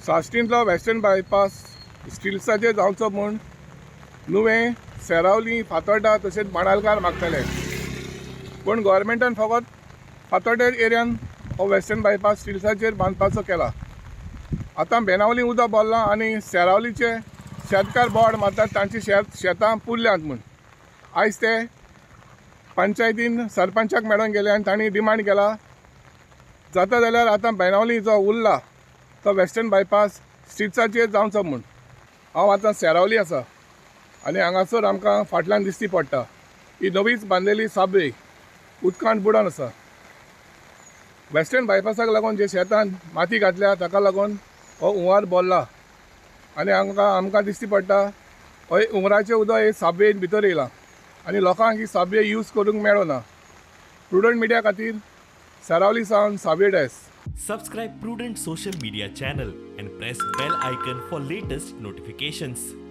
साश्टींतलो western bypass स्टिल्साचेर जावचो म्हूण नुवें सेरावली फातोड्डा तशेंच बाणालकार मागताले, पूण गोवोरमेंटान फकत फातोड्डा एरियान हो वेस्टर्न बायपास स्टिल्साचेर बांदपाचो केला. आतां बेनावली उदक भरलां आनी सेरावलीचे शेतकार बोवाड मारतात तांची शेतां पुरल्यांत म्हूण. आयज ते पंचायतीन सरपंचाक मेळोन गेले आनी तांणी डिमांड केला जाता जाल्यार आतां बेनावली जो उरला तो वेस्टर्न बायपास स्टिल्साचेर जावचो म्हूण. हांव आतां सेरावली आसा आनी हांगासर आमकां फाटल्यान दिश्टी पडटा ही नवीच बांदलेली साबवे उदकांत बुडोन आसा. वेस्टर्न बायपासाक लागून जे शेतान माती घातल्या ताका लागून हो हुंवार भरला आनी आमकां दिश्टी पडटा हो हुंवराचें उदक हे साबवेन भितर येयलां आनी लोकांक ही साबवे यूज करूंक मेळना. प्रुडंट मिडिया खातीर सेरावली सावन साबवे डेस. Subscribe Prudent social media channel and press bell icon for latest notifications.